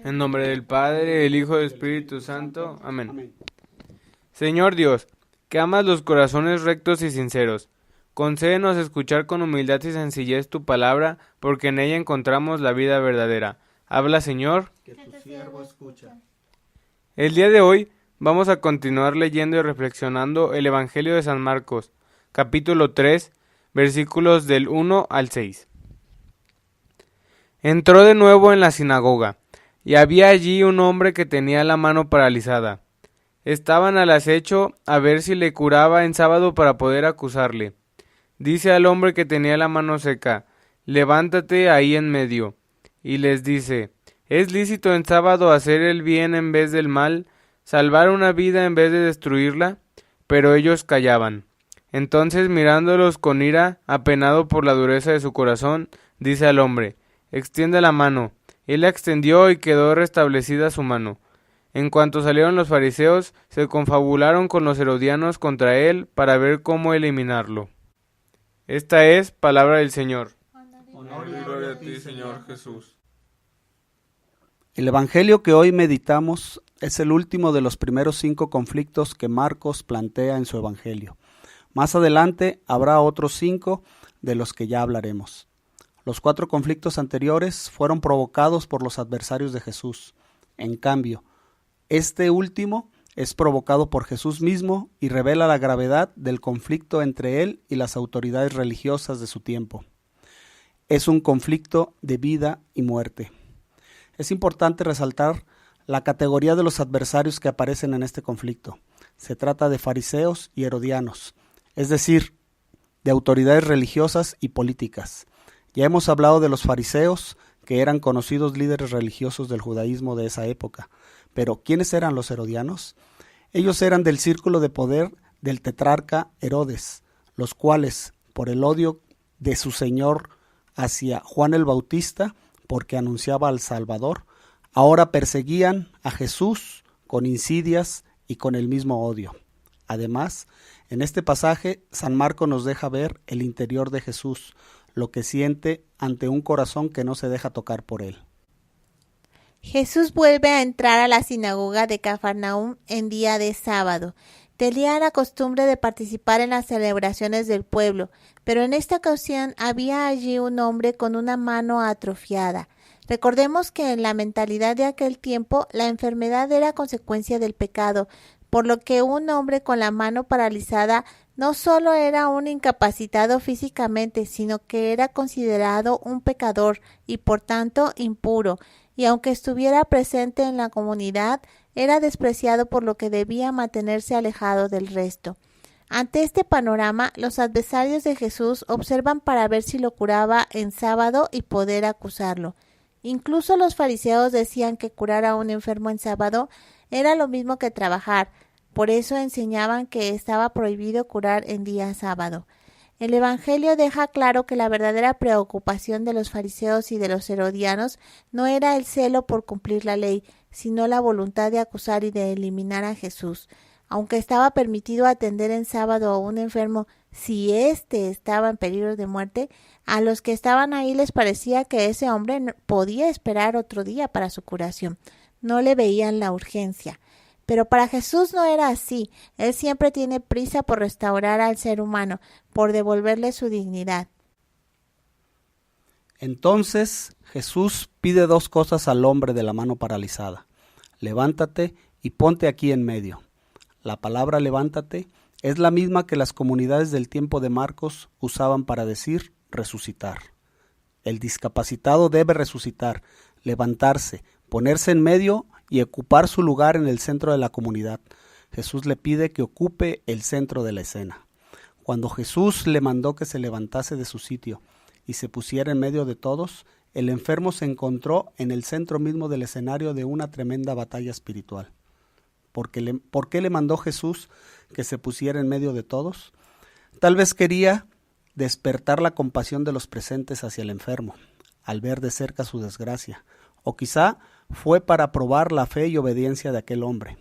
En nombre del Padre, del Hijo y del Espíritu Santo. Amén. Señor Dios, que amas los corazones rectos y sinceros, concédenos escuchar con humildad y sencillez tu palabra, porque en ella encontramos la vida verdadera. Habla, Señor. Que tu siervo escucha. El día de hoy vamos a continuar leyendo y reflexionando el Evangelio de San Marcos, capítulo 3, versículos del 1 al 6. Entró de nuevo en la sinagoga, y había allí un hombre que tenía la mano paralizada. Estaban al acecho a ver si le curaba en sábado para poder acusarle. Dice al hombre que tenía la mano seca: levántate ahí en medio. Y les dice: ¿es lícito en sábado hacer el bien en vez del mal, salvar una vida en vez de destruirla? Pero ellos callaban. Entonces, mirándolos con ira, apenado por la dureza de su corazón, dice al hombre: extiende la mano. Él la extendió y quedó restablecida su mano. En cuanto salieron los fariseos, se confabularon con los herodianos contra él para ver cómo eliminarlo. Esta es palabra del Señor. Honor y gloria a ti, Señor Jesús. El Evangelio que hoy meditamos es el último de los primeros 5 conflictos que Marcos plantea en su Evangelio. Más adelante habrá otros 5 de los que ya hablaremos. Los 4 conflictos anteriores fueron provocados por los adversarios de Jesús. En cambio, este último es provocado por Jesús mismo y revela la gravedad del conflicto entre él y las autoridades religiosas de su tiempo. Es un conflicto de vida y muerte. Es importante resaltar la categoría de los adversarios que aparecen en este conflicto. Se trata de fariseos y herodianos, es decir, de autoridades religiosas y políticas. Ya hemos hablado de los fariseos, que eran conocidos líderes religiosos del judaísmo de esa época. Pero, ¿quiénes eran los herodianos? Ellos eran del círculo de poder del tetrarca Herodes, los cuales, por el odio de su señor hacia Juan el Bautista, porque anunciaba al Salvador, ahora perseguían a Jesús con insidias y con el mismo odio. Además, en este pasaje, San Marcos nos deja ver el interior de Jesús, lo que siente ante un corazón que no se deja tocar por él. Jesús vuelve a entrar a la sinagoga de Cafarnaúm en día de sábado. Tenía la costumbre de participar en las celebraciones del pueblo, pero en esta ocasión había allí un hombre con una mano atrofiada. Recordemos que en la mentalidad de aquel tiempo la enfermedad era consecuencia del pecado, por lo que un hombre con la mano paralizada no solo era un incapacitado físicamente, sino que era considerado un pecador y por tanto impuro, y aunque estuviera presente en la comunidad, era despreciado por lo que debía mantenerse alejado del resto. Ante este panorama, los adversarios de Jesús observan para ver si lo curaba en sábado y poder acusarlo. Incluso los fariseos decían que curar a un enfermo en sábado era lo mismo que trabajar, por eso enseñaban que estaba prohibido curar en día sábado. El Evangelio deja claro que la verdadera preocupación de los fariseos y de los herodianos no era el celo por cumplir la ley, sino la voluntad de acusar y de eliminar a Jesús. Aunque estaba permitido atender en sábado a un enfermo si éste estaba en peligro de muerte, a los que estaban ahí les parecía que ese hombre podía esperar otro día para su curación. No le veían la urgencia. Pero para Jesús no era así. Él siempre tiene prisa por restaurar al ser humano, por devolverle su dignidad. Entonces Jesús pide 2 cosas al hombre de la mano paralizada: levántate y ponte aquí en medio. La palabra levántate es la misma que las comunidades del tiempo de Marcos usaban para decir resucitar. El discapacitado debe resucitar, levantarse, ponerse en medio y ocupar su lugar en el centro de la comunidad. Jesús le pide que ocupe el centro de la escena. Cuando Jesús le mandó que se levantase de su sitio y se pusiera en medio de todos, el enfermo se encontró en el centro mismo del escenario de una tremenda batalla espiritual. ¿Por qué le mandó Jesús que se pusiera en medio de todos? Tal vez quería despertar la compasión de los presentes hacia el enfermo, al ver de cerca su desgracia, o quizá fue para probar la fe y obediencia de aquel hombre,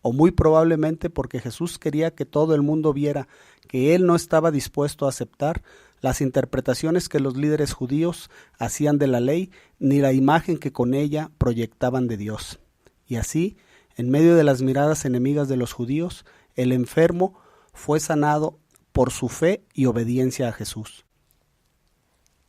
o muy probablemente porque Jesús quería que todo el mundo viera que él no estaba dispuesto a aceptar las interpretaciones que los líderes judíos hacían de la ley, ni la imagen que con ella proyectaban de Dios. Y así, en medio de las miradas enemigas de los judíos, el enfermo fue sanado por su fe y obediencia a Jesús.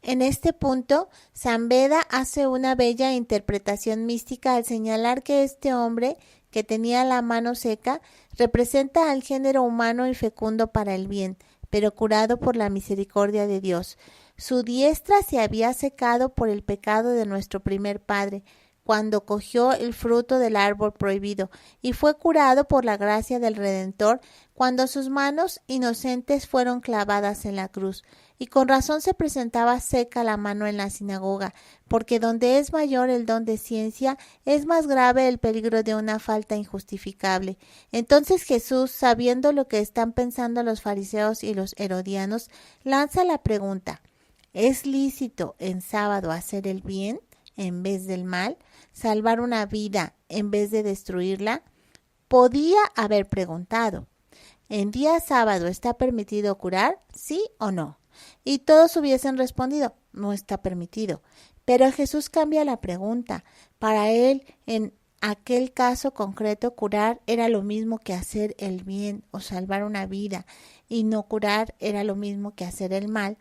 En este punto, San Beda hace una bella interpretación mística al señalar que este hombre, que tenía la mano seca, representa al género humano y fecundo para el bien, pero curado por la misericordia de Dios. Su diestra se había secado por el pecado de nuestro primer padre, cuando cogió el fruto del árbol prohibido, y fue curado por la gracia del Redentor, cuando sus manos inocentes fueron clavadas en la cruz. Y con razón se presentaba seca la mano en la sinagoga, porque donde es mayor el don de ciencia, es más grave el peligro de una falta injustificable. Entonces Jesús, sabiendo lo que están pensando los fariseos y los herodianos, lanza la pregunta: ¿es lícito en sábado hacer el bien en vez del mal, salvar una vida en vez de destruirla? Podía haber preguntado: ¿en día sábado está permitido curar? ¿Sí o no? Y todos hubiesen respondido: no está permitido. Pero Jesús cambia la pregunta. Para él, en aquel caso concreto, curar era lo mismo que hacer el bien o salvar una vida, y no curar era lo mismo que hacer el mal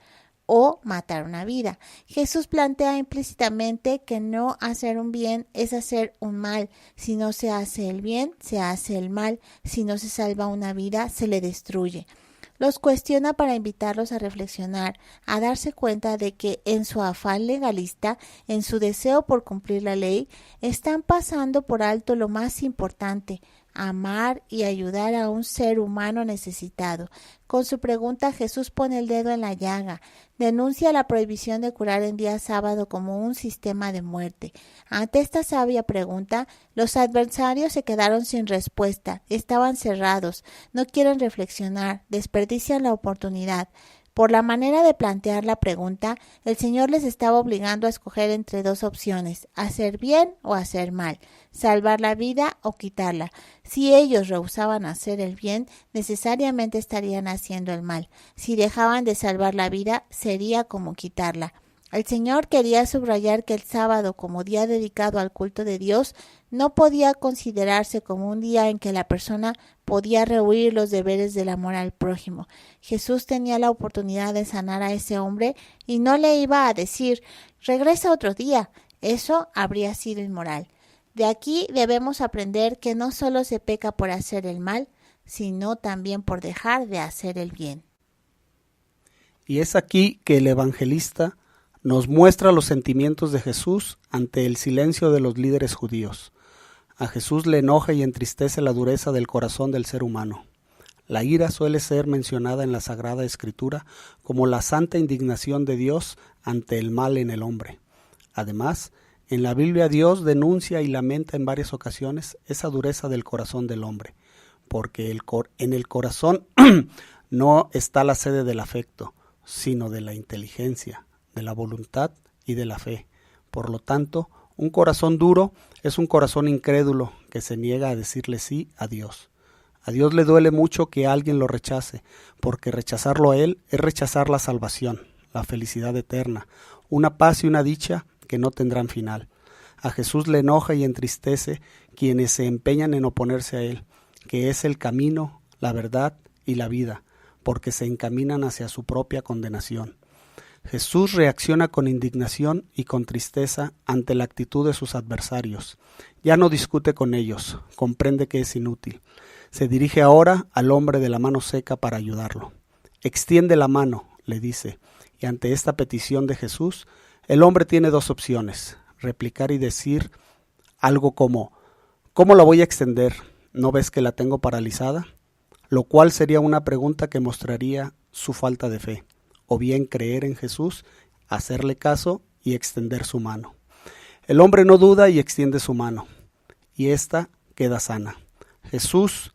o matar una vida. Jesús plantea implícitamente que no hacer un bien es hacer un mal. Si no se hace el bien, se hace el mal. Si no se salva una vida, se le destruye. Los cuestiona para invitarlos a reflexionar, a darse cuenta de que en su afán legalista, en su deseo por cumplir la ley, están pasando por alto lo más importante: amar y ayudar a un ser humano necesitado. Con su pregunta, Jesús pone el dedo en la llaga, denuncia la prohibición de curar en día sábado como un sistema de muerte. Ante esta sabia pregunta, los adversarios se quedaron sin respuesta, estaban cerrados, no quieren reflexionar, desperdician la oportunidad. Por la manera de plantear la pregunta, el Señor les estaba obligando a escoger entre dos opciones: hacer bien o hacer mal, salvar la vida o quitarla. Si ellos rehusaban hacer el bien, necesariamente estarían haciendo el mal. Si dejaban de salvar la vida, sería como quitarla. El Señor quería subrayar que el sábado, como día dedicado al culto de Dios, no podía considerarse como un día en que la persona podía rehuir los deberes del amor al prójimo. Jesús tenía la oportunidad de sanar a ese hombre y no le iba a decir: regresa otro día. Eso habría sido inmoral. De aquí debemos aprender que no solo se peca por hacer el mal, sino también por dejar de hacer el bien. Y es aquí que el evangelista nos muestra los sentimientos de Jesús ante el silencio de los líderes judíos. A Jesús le enoja y entristece la dureza del corazón del ser humano. La ira suele ser mencionada en la Sagrada Escritura como la santa indignación de Dios ante el mal en el hombre. Además, en la Biblia Dios denuncia y lamenta en varias ocasiones esa dureza del corazón del hombre, porque en el corazón no está la sede del afecto, sino de la inteligencia, de la voluntad y de la fe. Por lo tanto, un corazón duro es un corazón incrédulo que se niega a decirle sí a Dios. A Dios le duele mucho que alguien lo rechace, porque rechazarlo a Él es rechazar la salvación, la felicidad eterna, una paz y una dicha que no tendrán final. A Jesús le enoja y entristece quienes se empeñan en oponerse a Él, que es el camino, la verdad y la vida, porque se encaminan hacia su propia condenación. Jesús reacciona con indignación y con tristeza ante la actitud de sus adversarios. Ya no discute con ellos, comprende que es inútil. Se dirige ahora al hombre de la mano seca para ayudarlo. Extiende la mano, le dice, y ante esta petición de Jesús, el hombre tiene dos opciones: replicar y decir algo como: ¿cómo la voy a extender? ¿No ves que la tengo paralizada? Lo cual sería una pregunta que mostraría su falta de fe. O bien creer en Jesús, hacerle caso y extender su mano. El hombre no duda y extiende su mano, y ésta queda sana. Jesús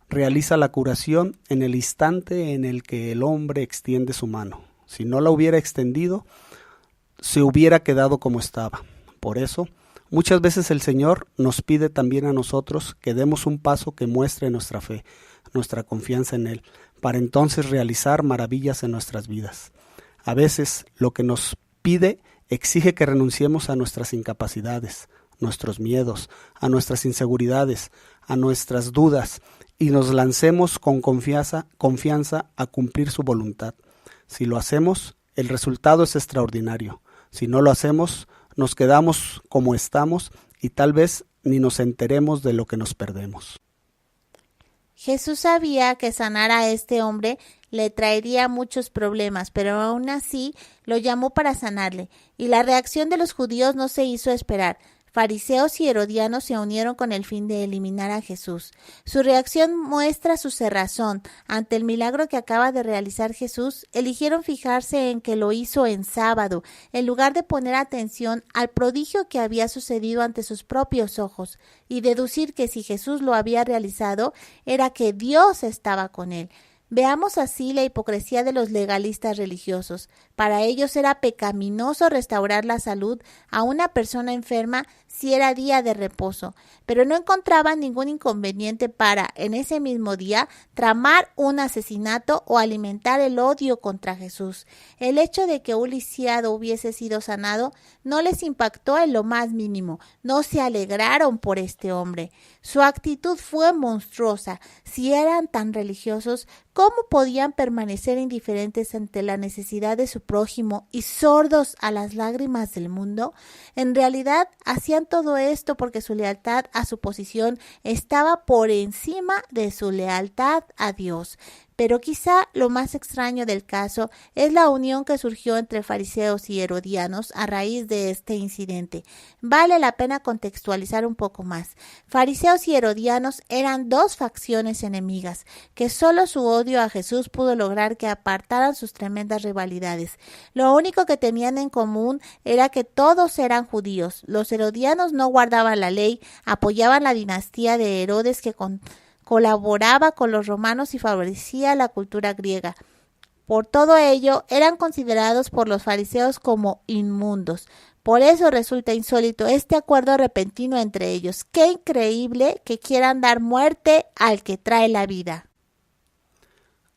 realiza la curación en el instante en el que el hombre extiende su mano. Si no la hubiera extendido, se hubiera quedado como estaba. Por eso, muchas veces el Señor nos pide también a nosotros que demos un paso que muestre nuestra fe, nuestra confianza en Él, para entonces realizar maravillas en nuestras vidas. A veces lo que nos pide exige que renunciemos a nuestras incapacidades, nuestros miedos, a nuestras inseguridades, a nuestras dudas y nos lancemos con confianza a cumplir su voluntad. Si lo hacemos, el resultado es extraordinario. Si no lo hacemos, nos quedamos como estamos y tal vez ni nos enteremos de lo que nos perdemos. Jesús sabía que sanar a este hombre le traería muchos problemas, pero aún así lo llamó para sanarle, y la reacción de los judíos no se hizo esperar. Fariseos y herodianos se unieron con el fin de eliminar a Jesús. Su reacción muestra su cerrazón. Ante el milagro que acaba de realizar Jesús, eligieron fijarse en que lo hizo en sábado, en lugar de poner atención al prodigio que había sucedido ante sus propios ojos, y deducir que si Jesús lo había realizado, era que Dios estaba con él. Veamos así la hipocresía de los legalistas religiosos. Para ellos era pecaminoso restaurar la salud a una persona enferma si era día de reposo, pero no encontraban ningún inconveniente para, en ese mismo día, tramar un asesinato o alimentar el odio contra Jesús. El hecho de que un lisiado hubiese sido sanado no les impactó en lo más mínimo, no se alegraron por este hombre. Su actitud fue monstruosa. Si eran tan religiosos, ¿cómo podían permanecer indiferentes ante la necesidad de su prójimo y sordos a las lágrimas del mundo? En realidad, hacían todo esto porque su lealtad a su posición estaba por encima de su lealtad a Dios. Pero quizá lo más extraño del caso es la unión que surgió entre fariseos y herodianos a raíz de este incidente. Vale la pena contextualizar un poco más. Fariseos y herodianos eran dos facciones enemigas, que solo su odio a Jesús pudo lograr que apartaran sus tremendas rivalidades. Lo único que tenían en común era que todos eran judíos. Los herodianos no guardaban la ley, apoyaban la dinastía de Herodes que colaboraba con los romanos y favorecía la cultura griega. Por todo ello, eran considerados por los fariseos como inmundos. Por eso resulta insólito este acuerdo repentino entre ellos. ¡Qué increíble que quieran dar muerte al que trae la vida!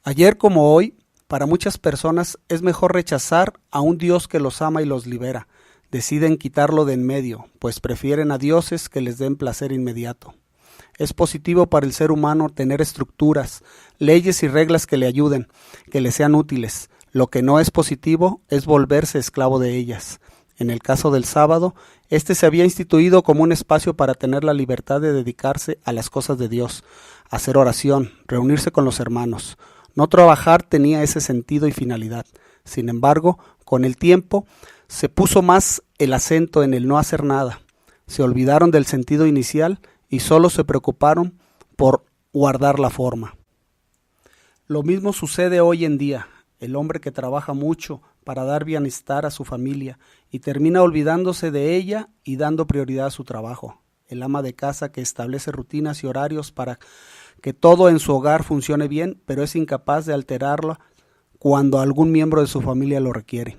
Ayer como hoy, para muchas personas es mejor rechazar a un Dios que los ama y los libera. Deciden quitarlo de en medio, pues prefieren a dioses que les den placer inmediato. Es positivo para el ser humano tener estructuras, leyes y reglas que le ayuden, que le sean útiles. Lo que no es positivo es volverse esclavo de ellas. En el caso del sábado, este se había instituido como un espacio para tener la libertad de dedicarse a las cosas de Dios, hacer oración, reunirse con los hermanos. No trabajar tenía ese sentido y finalidad. Sin embargo, con el tiempo, se puso más el acento en el no hacer nada. Se olvidaron del sentido inicial y solo se preocuparon por guardar la forma. Lo mismo sucede hoy en día. El hombre que trabaja mucho para dar bienestar a su familia y termina olvidándose de ella y dando prioridad a su trabajo. El ama de casa que establece rutinas y horarios para que todo en su hogar funcione bien, pero es incapaz de alterarla cuando algún miembro de su familia lo requiere.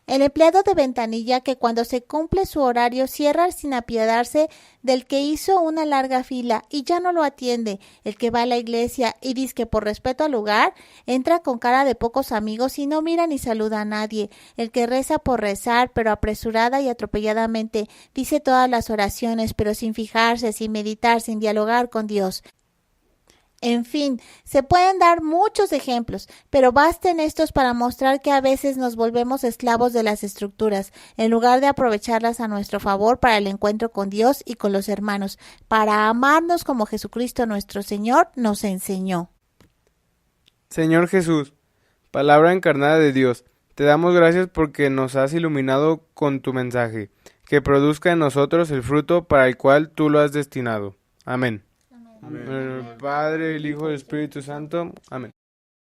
El empleado de ventanilla que cuando se cumple su horario cierra sin apiadarse del que hizo una larga fila y ya no lo atiende. El que va a la iglesia y dice que por respeto al lugar entra con cara de pocos amigos y no mira ni saluda a nadie. El que reza por rezar pero apresurada y atropelladamente dice todas las oraciones pero sin fijarse, sin meditar, sin dialogar con Dios. En fin, se pueden dar muchos ejemplos, pero basten estos para mostrar que a veces nos volvemos esclavos de las estructuras, en lugar de aprovecharlas a nuestro favor para el encuentro con Dios y con los hermanos, para amarnos como Jesucristo nuestro Señor nos enseñó. Señor Jesús, palabra encarnada de Dios, te damos gracias porque nos has iluminado con tu mensaje, que produzca en nosotros el fruto para el cual tú lo has destinado. Amén. Amén. El Padre, el Hijo y el Espíritu Santo. Amén.